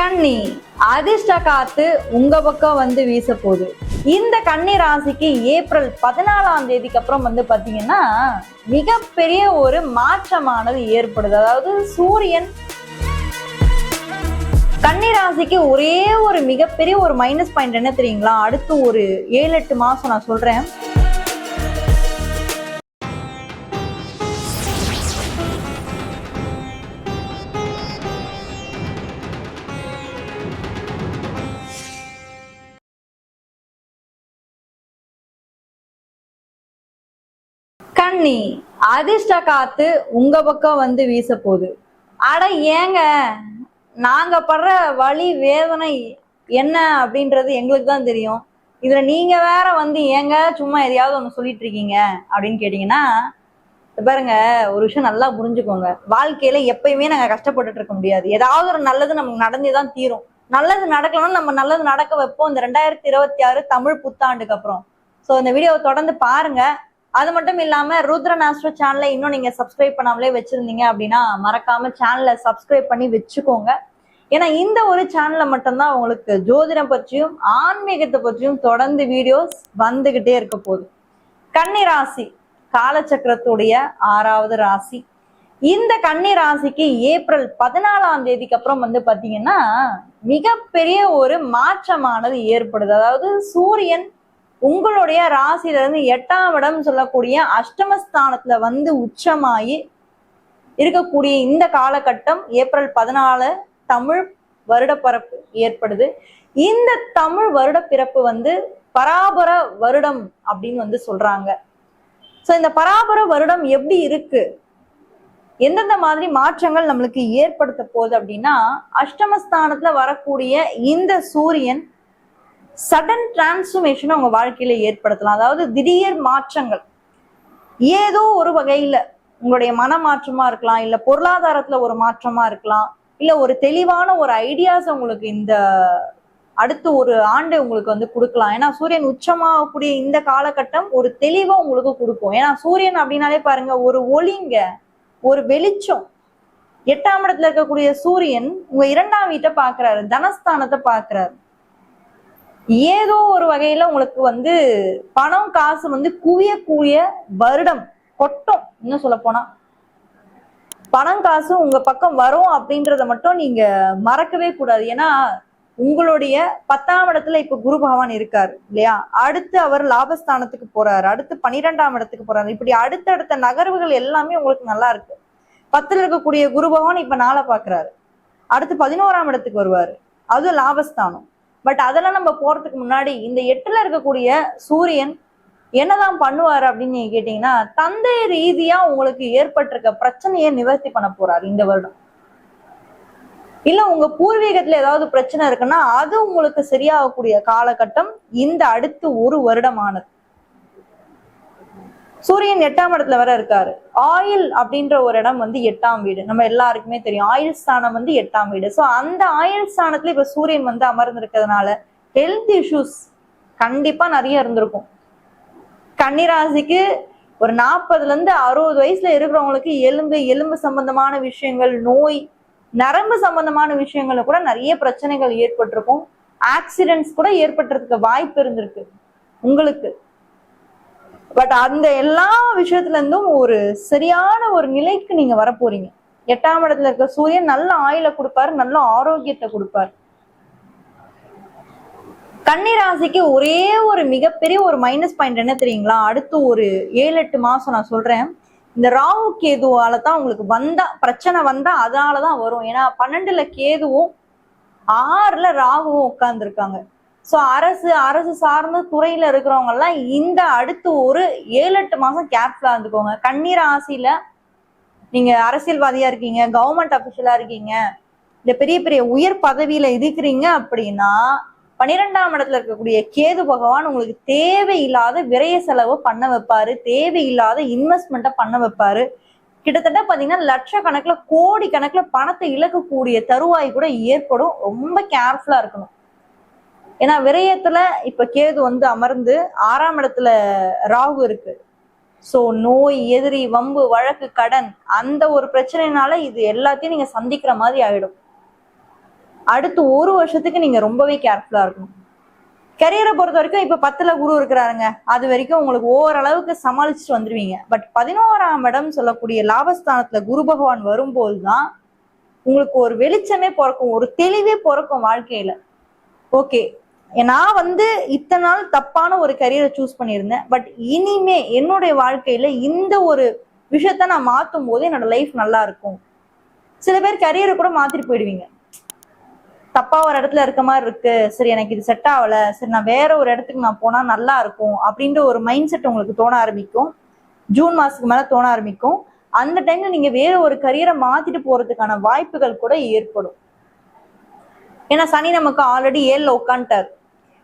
கன்னி அதிர்ஷ்ட காத்து உங்க பக்கம் வந்து வீச போகுது. இந்த கன்னி ராசிக்கு ஏப்ரல் 14ஆம் தேதிக்கு அப்புறம் வந்து பாத்தீங்கன்னா மிகப்பெரிய ஒரு மாற்றமானது ஏற்படுது. அதாவது சூரியன் கன்னி ராசிக்கு ஒரே ஒரு மிகப்பெரிய ஒரு மைனஸ் பாயிண்ட் என்ன தெரியுங்களா? அடுத்து ஒரு 7-8 மாசம் நான் சொல்றேன். கன்னி அதிர்ஷ்ட காத்து உங்க பக்கம் வந்து வீச போகுது. அட ஏங்க, நாங்க படுற வலி வேதனை என்ன அப்படின்றது எங்களுக்கு தான் தெரியும். இதுல நீங்க வேற வந்து ஏங்க சும்மா எதையாவது ஒண்ணு சொல்லிட்டு இருக்கீங்க அப்படின்னு கேட்டீங்கன்னா, பாருங்க, ஒரு விஷயம் நல்லா புரிஞ்சுக்கோங்க. வாழ்க்கையில எப்பயுமே நாங்க கஷ்டப்பட்டுட்டு இருக்க முடியாது. ஏதாவது ஒரு நல்லது நமக்கு நடந்தேதான் தீரும். நல்லது நடக்கணும்னு நம்ம நல்லது நடக்க வைப்போம் இந்த 2026 தமிழ் புத்தாண்டுக்கு அப்புறம். ஸோ இந்த வீடியோவை தொடர்ந்து பாருங்க. அது மட்டும் இல்லாம ருத்ரன் ஆஸ்ட்ரோ சேனலை இன்னும் நீங்க சப்ஸ்கிரைப் பண்ணாமலே வச்சிருந்தீங்க அப்படின்னா மறக்காம சேனலை சப்ஸ்கிரைப் பண்ணி வச்சுக்கோங்க. ஏன்னா இந்த ஒரு சேனல்ல மட்டும்தான் உங்களுக்கு ஜோதிடம் பற்றியும் ஆன்மீகத்தை பற்றியும் தொடர்ந்து வீடியோஸ் வந்துகிட்டே இருக்க போகுது. கன்னி ராசி காலச்சக்கரத்துடைய 6வது ராசி. இந்த கன்னி ராசிக்கு ஏப்ரல் 14ஆம் தேதிக்கு அப்புறம் வந்து பாத்தீங்கன்னா மிகப்பெரிய ஒரு மாற்றமானது ஏற்படுது. அதாவது சூரியன் உங்களுடைய ராசியில இருந்து 8ஆம் இடம் சொல்லக்கூடிய அஷ்டமஸ்தானத்துல வந்து உச்சமாயி இருக்கக்கூடிய இந்த காலகட்டம் ஏப்ரல் 14 தமிழ் வருட பிறப்பு ஏற்படுது. இந்த தமிழ் வருட பிறப்பு வந்து பராபர வருடம் அப்படின்னு வந்து சொல்றாங்க. சோ இந்த பராபர வருடம் எப்படி இருக்கு, எந்தெந்த மாதிரி மாற்றங்கள் நம்மளுக்கு ஏற்படுத்த போகுது அப்படின்னா, அஷ்டமஸ்தானத்துல வரக்கூடிய இந்த சூரியன் சடன் டிரான்ஸ்ஃபர்மேஷன் உங்க வாழ்க்கையில ஏற்படுத்தலாம். அதாவது திடீர் மாற்றங்கள் ஏதோ ஒரு வகையில உங்களுடைய மன மாற்றமா இருக்கலாம், இல்ல பொருளாதாரத்துல ஒரு மாற்றமா இருக்கலாம், இல்ல ஒரு தெளிவான ஒரு ஐடியாஸ் உங்களுக்கு இந்த அடுத்து ஒரு ஆண்டு உங்களுக்கு வந்து கொடுக்கலாம். ஏன்னா சூரியன் உச்சமாகக்கூடிய இந்த காலகட்டம் ஒரு தெளிவா உங்களுக்கு கொடுக்கும். ஏன்னா சூரியன் அப்படின்னாலே பாருங்க, ஒரு ஒளிங்க, ஒரு வெளிச்சம். 8ஆம் இடத்துல இருக்கக்கூடிய சூரியன் உங்க 2ஆம் வீட்டை பாக்குறாரு, தனஸ்தானத்தை பாக்குறாரு. ஏதோ ஒரு வகையில உங்களுக்கு வந்து பணம் காசு வந்து குவிய வருடம் கொட்டும். இன்னும் சொல்ல போனா பணம் காசு உங்க பக்கம் வரும் அப்படின்றத மட்டும் நீங்க மறக்கவே கூடாது. ஏன்னா உங்களுடைய 10ஆம் இடத்துல இப்ப குரு பகவான் இருக்காரு இல்லையா? அடுத்து அவர் லாபஸ்தானத்துக்கு போறாரு, அடுத்து 12ஆம் இடத்துக்கு போறாரு. இப்படி அடுத்தடுத்த நகர்வுகள் எல்லாமே உங்களுக்கு நல்லா இருக்கு. 10ல் இருக்கக்கூடிய குரு பகவான் இப்ப 4 பாக்குறாரு, அடுத்து 11ஆம் இடத்துக்கு வருவாரு, அது லாபஸ்தானம். பட் அதெல்லாம் நம்ம போறதுக்கு முன்னாடி இந்த 8ல இருக்கக்கூடிய சூரியன் என்னதான் பண்ணுவாரு அப்படின்னு நீங்க கேட்டீங்கன்னா, தந்தை ரீதியா உங்களுக்கு ஏற்பட்டிருக்க பிரச்சனையை நிவர்த்தி பண்ண போறாரு இந்த வருடம். இல்ல உங்க பூர்வீகத்துல ஏதாவது பிரச்சனை இருக்குன்னா அது உங்களுக்கு சரியாகக்கூடிய காலகட்டம் இந்த அடுத்து ஒரு வருடமானது. சூரியன் 8ஆம் இடத்துல வர இருக்காரு. ஆயில் அப்படின்ற ஒரு இடம் வந்து 8ஆம் வீடு, நம்ம எல்லாருக்குமே தெரியும். ஆயில் ஸ்தானம் வந்து 8ஆம் வீடு. சோ அந்த ஆயில் ஸ்தானத்துல இப்ப சூரியன் வந்து அமர்ந்து இருக்கிறதுனால ஹெல்த் இஷ்யூஸ் கண்டிப்பா நிறைய இருந்திருக்கும். கன்னிராசிக்கு ஒரு 40ல இருந்து 60 வயசுல இருக்கிறவங்களுக்கு எலும்பு சம்பந்தமான விஷயங்கள், நோய், நரம்பு சம்பந்தமான விஷயங்கள்ல கூட நிறைய பிரச்சனைகள் ஏற்பட்டிருக்கும். ஆக்சிடென்ட்ஸ் கூட ஏற்பட்டிருக்க வாய்ப்பு இருந்திருக்கு உங்களுக்கு. பட் அந்த எல்லா விஷயத்துல இருந்தும் ஒரு சரியான ஒரு நிலைக்கு நீங்க வரப்போறீங்க. 8ஆம் இடத்துல இருக்க சூரியன் நல்ல ஆயுளை கொடுப்பாரு, நல்ல ஆரோக்கியத்தை கொடுப்பாரு. கன்னி ராசிக்கு ஒரே ஒரு மிகப்பெரிய ஒரு மைனஸ் பாயிண்ட் என்ன தெரியுங்களா? அடுத்து ஒரு 7-8 மாசம் நான் சொல்றேன். இந்த ராகு கேதுவால தான் உங்களுக்கு வந்தா பிரச்சனை வந்தா அதனாலதான் வரும். ஏன்னா 12ல கேதுவும் 6ல ராகுவும் உட்கார்ந்து இருக்காங்க. சோ அரசு சார்ந்த துறையில இருக்கிறவங்க எல்லாம் இந்த அடுத்து ஒரு 7-8 மாசம் கேர்ஃபுல்லா இருந்துக்கோங்க. கன்னி ராசியில நீங்க அரசியல்வாதியா இருக்கீங்க, கவர்மெண்ட் அபிஷியலா இருக்கீங்க, இந்த பெரிய பெரிய உயர் பதவியில இருக்கிறீங்க அப்படின்னா 12ஆம் இடத்துல இருக்கக்கூடிய கேது பகவான் உங்களுக்கு தேவையில்லாத விரய செலவு பண்ண வைப்பாரு, தேவையில்லாத இன்வெஸ்ட்மெண்ட்டை பண்ண வைப்பாரு. கிட்டத்தட்ட பாத்தீங்கன்னா லட்சக்கணக்கில் கோடி கணக்குல பணத்தை இழக்கக்கூடிய தருவாய் கூட ஏற்படும். ரொம்ப கேர்ஃபுல்லா இருக்கணும். ஏன்னா விரயத்துல இப்ப கேது வந்து அமர்ந்து 6ஆம் இடத்துல ராகு இருக்கு. சோ நோய், எதிரி, வம்பு, வழக்கு, கடன், அந்த ஒரு பிரச்சனைனால இது எல்லாத்தையும் நீங்க சந்திக்கிற மாதிரி ஆயிடும். அடுத்து ஒரு வருஷத்துக்கு நீங்க ரொம்பவே கேர்ஃபுல்லா இருக்கணும். கரியரை பொறுத்த வரைக்கும் இப்ப 10ல குரு இருக்கிறாருங்க, அது வரைக்கும் உங்களுக்கு ஓரளவுக்கு சமாளிச்சுட்டு வந்துருவீங்க. பட் 11ஆம் இடம் சொல்லக்கூடிய லாபஸ்தானத்துல குரு பகவான் வரும்போதுதான் உங்களுக்கு ஒரு வெளிச்சமே பிறக்கும், ஒரு தெளிவே பிறக்கும் வாழ்க்கையில. ஓகே, நான் வந்து இத்தனை நாள் தப்பான ஒரு கரியரை சூஸ் பண்ணியிருந்தேன், பட் இனிமே என்னுடைய வாழ்க்கையில இந்த ஒரு விஷயத்த நான் மாத்தும் போது என்னோட லைஃப் நல்லா இருக்கும். சில பேர் கரியரை கூட மாத்திட்டு போயிடுவீங்க. தப்பா ஒரு இடத்துல இருக்க மாதிரி இருக்கு, சரி எனக்கு இது செட் ஆகல, சரி நான் வேற ஒரு இடத்துக்கு நான் போனா நல்லா இருக்கும் அப்படின்ற ஒரு மைண்ட் செட் உங்களுக்கு தோண ஆரம்பிக்கும். ஜூன் மாசத்துக்கு மேல தோண ஆரம்பிக்கும். அந்த டைம்ல நீங்க வேற ஒரு கரியரை மாத்திட்டு போறதுக்கான வாய்ப்புகள் கூட ஏற்படும். ஏன்னா சனி நமக்கு ஆல்ரெடி 7ல உட்காந்துட்டாரு.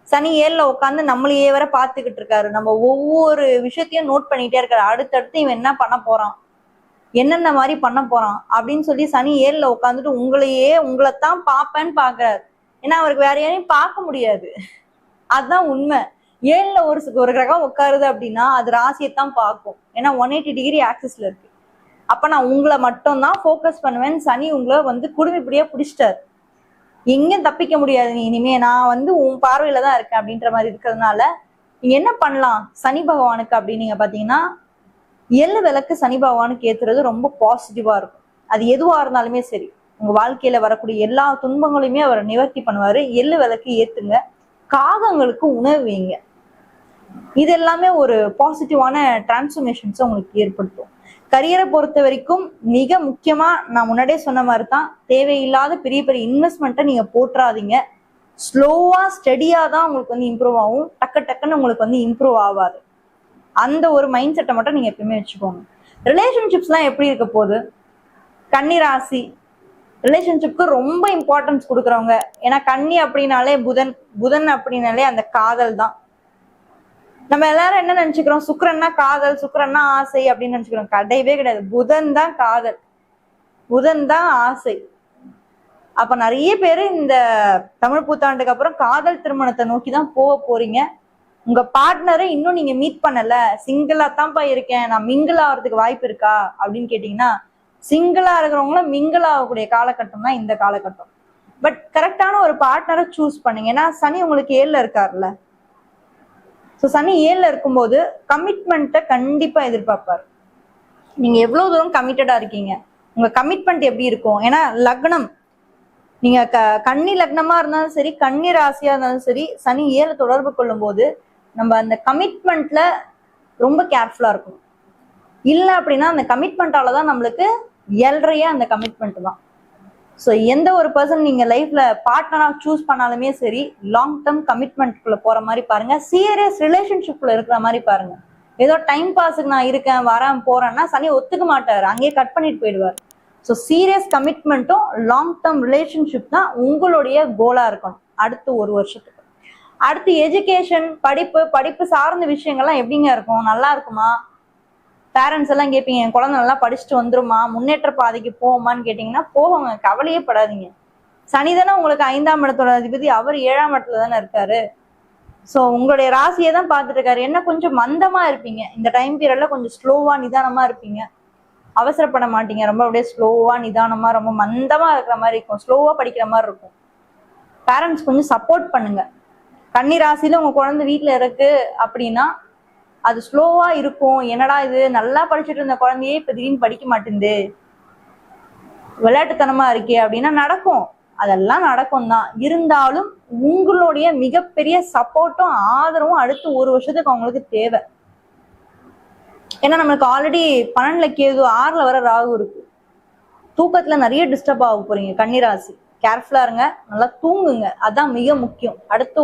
சனி 7ல உட்காந்து நம்மளையே வர பாத்துக்கிட்டு இருக்காரு. நம்ம ஒவ்வொரு விஷயத்தையும் நோட் பண்ணிட்டே இருக்காரு. அடுத்தடுத்து இவன் என்ன பண்ண போறான், என்னென்ன மாதிரி பண்ண போறான் அப்படின்னு சொல்லி சனி 7ல உட்காந்துட்டு உங்களைத்தான் பார்ப்பேன்னு பாக்குறாரு. ஏன்னா அவருக்கு வேற யாரையும் பார்க்க முடியாது. அதுதான் உண்மை. 7ல ஒரு கிரகம் உட்காருது அப்படின்னா அது ராசியைத்தான் பார்க்கும். ஏன்னா 180 டிகிரி ஆக்சிஸ்ல இருக்கு. அப்ப நான் உங்களை மட்டும் தான் போக்கஸ் பண்ணுவேன். சனி உங்களை வந்து குடும்பிப்படியா பிடிச்சிட்டாரு. எங்கேயும் தப்பிக்க முடியாது, நீ இனிமே நான் வந்து உன் பார்வையில தான் இருக்கேன் அப்படின்ற மாதிரி இருக்கிறதுனால நீங்க என்ன பண்ணலாம் சனி பகவானுக்கு அப்படின்னு நீங்க பாத்தீங்கன்னா, எள்ளு விளக்கு சனி பகவானுக்கு ஏத்துறது ரொம்ப பாசிட்டிவா இருக்கும். அது எதுவா இருந்தாலுமே சரி, உங்க வாழ்க்கையில வரக்கூடிய எல்லா துன்பங்களையுமே அவர் நிவர்த்தி பண்ணுவாரு. எள்ளு விளக்கு ஏத்துங்க, காகங்களுக்கு உணவு வைங்க. இது எல்லாமே ஒரு பாசிட்டிவான டிரான்ஸ்ஃபர்மேஷன்ஸை உங்களுக்கு ஏற்படுத்தும். கரியரை பொறுத்த வரைக்கும் மிக முக்கியமா நான் முன்னாடியே சொன்ன மாதிரி தான், தேவையில்லாத பெரிய பெரிய இன்வெஸ்ட்மெண்ட்டை நீங்க போட்டுறாதீங்க. ஸ்லோவா ஸ்டெடியா தான் உங்களுக்கு வந்து இம்ப்ரூவ் ஆகும். டக்குன்னு உங்களுக்கு வந்து இம்ப்ரூவ் ஆகாது. அந்த ஒரு மைண்ட் செட்டை மட்டும் நீங்க எப்பயுமே வச்சுக்கோங்க. ரிலேஷன்ஷிப்ஸ்லாம் எப்படி இருக்க போகுது? கன்னி ராசி ரிலேஷன்ஷிப்க்கு ரொம்ப இம்பார்ட்டன்ஸ் கொடுக்குறவங்க. ஏன்னா கன்னி அப்படின்னாலே புதன் அப்படின்னாலே அந்த காதல் தான். நம்ம எல்லாரும் என்ன நினைச்சுக்கிறோம், சுக்கிரன்னா காதல், சுக்கிரன்னா ஆசை அப்படின்னு நினைச்சுக்கிறோம். கிடையவே கிடையாது. புதன் தான் காதல், புதன் தான் ஆசை. அப்ப நிறைய பேரு இந்த தமிழ் புத்தாண்டுக்கு அப்புறம் காதல் திருமணத்தை நோக்கி தான் போக போறீங்க. உங்க பார்ட்னரை இன்னும் நீங்க மீட் பண்ணல, சிங்கிளா தான்ப்பா இருக்கேன், நான் மிங்கிள் ஆகிறதுக்கு வாய்ப்பு இருக்கா அப்படின்னு கேட்டீங்கன்னா, சிங்கிளா இருக்கிறவங்களும் மிங்கிள் ஆகக்கூடிய காலகட்டம் தான் இந்த காலகட்டம். பட் கரெக்டான ஒரு பார்ட்னரை சூஸ் பண்ணுங்க. ஏன்னா சனி உங்களுக்கு 7ல இருக்காருல்ல. ஸோ சனி 7ல இருக்கும்போது கமிட்மெண்ட்டை கண்டிப்பா எதிர்பார்ப்பாரு. நீங்க எவ்வளவு தூரம் கமிட்டடா இருக்கீங்க, உங்க கமிட்மெண்ட் எப்படி இருக்கும். ஏன்னா லக்னம் நீங்க கன்னி லக்னமா இருந்தாலும் சரி, கன்னி ராசியா இருந்தாலும் சரி, சனி 7 தொடர்பு கொள்ளும் போது நம்ம அந்த கமிட்மெண்ட்ல ரொம்ப கேர்ஃபுல்லா இருக்கும். இல்லை அப்படின்னா அந்த கமிட்மெண்டால தான் நம்மளுக்கு 7ரையே அந்த கமிட்மெண்ட் தான். ஸோ எந்த ஒரு பர்சன் நீங்க லைஃப்ல பார்ட்னரா சூஸ் பண்ணாலுமே சரி, லாங் டேர்ம் கமிட்மெண்ட்குள்ள போற மாதிரி பாருங்க. சீரியஸ் ரிலேஷன்ஷிப்ல இருக்கிற மாதிரி பாருங்க. ஏதோ டைம் பாஸுக்கு நான் இருக்கேன் வரேன் போறேன்னா சனி ஒத்துக்க மாட்டாரு, அங்கேயே கட் பண்ணிட்டு போயிடுவார். ஸோ சீரியஸ் கமிட்மெண்ட்டும் லாங் டேர்ம் ரிலேஷன்ஷிப் தான் உங்களுடைய கோலா இருக்கணும் அடுத்த ஒரு வருஷத்துக்கு. அடுத்து எஜுகேஷன், படிப்பு சார்ந்த விஷயங்கள்லாம் எப்படிங்க இருக்கும், நல்லா இருக்குமா? பேரண்ட்ஸ் எல்லாம் கேட்பீங்க, என் குழந்தை நல்லா படிச்சுட்டு வந்துருமா, முன்னேற்ற பாதைக்கு போவோமான்னு கேட்டீங்கன்னா போவாங்க, கவலையே படாதீங்க. சனி தானே உங்களுக்கு 5ஆம் இடத்தோட அதிபதி, அவர் 7ஆம் இடத்துல தானே இருக்காரு. ஸோ உங்களுடைய ராசியை தான் பார்த்துட்டு இருக்காரு. என்ன கொஞ்சம் மந்தமா இருப்பீங்க இந்த டைம் பீரியட்ல, கொஞ்சம் ஸ்லோவா நிதானமா இருப்பீங்க, அவசரப்பட மாட்டீங்க. ரொம்ப அப்படியே ஸ்லோவா நிதானமா ரொம்ப மந்தமா இருக்கிற மாதிரி இருக்கும், ஸ்லோவா படிக்கிற மாதிரி இருக்கும். பேரண்ட்ஸ் கொஞ்சம் சப்போர்ட் பண்ணுங்க. கன்னி ராசியில உங்க குழந்தை வீட்டுல இருக்கு அப்படின்னா அது ஸ்லோவா இருக்கும். என்னடா இது நல்லா படிச்சுட்டு இருந்த குழந்தையே இப்ப திடீர்னு படிக்க மாட்டேங்குது, விளையாட்டுத்தனமா இருக்கே அப்படின்னா நடக்கும். அதெல்லாம் நடக்கும் தான். இருந்தாலும் உங்களுடைய மிகப்பெரிய சப்போர்ட்டும் ஆதரவும் அடுத்து ஒரு வருஷத்துக்கு அவங்களுக்கு தேவை. ஏன்னா நம்மளுக்கு ஆல்ரெடி 12ல கேது, 6ல வர ராகு இருக்கு. தூக்கத்துல நிறைய டிஸ்டர்ப் ஆக போறீங்க கன்னிராசி. கேர்ஃபுல்லா இருங்க, நல்லா தூங்குங்க, அதான் மிக முக்கியம். அடுத்த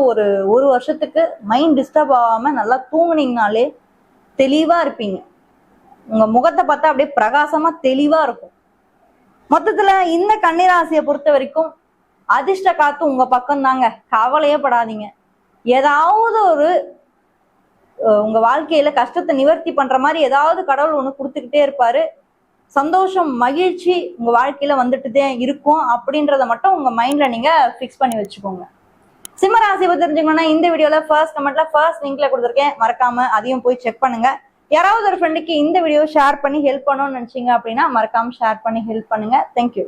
ஒரு வருஷத்துக்கு மைண்ட் டிஸ்டர்ப் ஆகாம நல்லா தூங்குனீங்கனாலே தெளிவா இருப்பீங்க. உங்க முகத்தை பார்த்தா அப்படியே பிரகாசமா தெளிவா இருக்கும். மொத்தத்துல இந்த கன்னிராசியை பொறுத்த வரைக்கும் அதிர்ஷ்ட காத்து உங்க பக்கம் தாங்க, கவலையே படாதீங்க. ஏதாவது ஒரு உங்க வாழ்க்கையில கஷ்டத்தை நிவர்த்தி பண்ற மாதிரி ஏதாவது கடவுள் ஒண்ணு கொடுத்துக்கிட்டே இருப்பாரு. சந்தோஷம், மகிழ்ச்சி உங்க வாழ்க்கையில வந்துட்டுதே இருக்கும் அப்படின்றத மட்டும் உங்க மைண்ட்ல நீங்க பிக்ஸ் பண்ணி வச்சுக்கோங்க. சிம்ம ராசி பத்தி தெரிஞ்சுக்கணும்னா இந்த வீடியோல ஃபர்ஸ்ட் கமெண்ட்ல ஃபர்ஸ்ட் லிங்க்ல கொடுத்துருக்கேன், மறக்காம அதையும் போய் செக் பண்ணுங்க. யாராவது ஒரு ஃப்ரெண்டுக்கு இந்த வீடியோ ஷேர் பண்ணி ஹெல்ப் பண்ணணும்னு நினைச்சீங்க அப்படின்னா மறக்காம ஷேர் பண்ணி ஹெல்ப் பண்ணுங்க. தேங்க்யூ.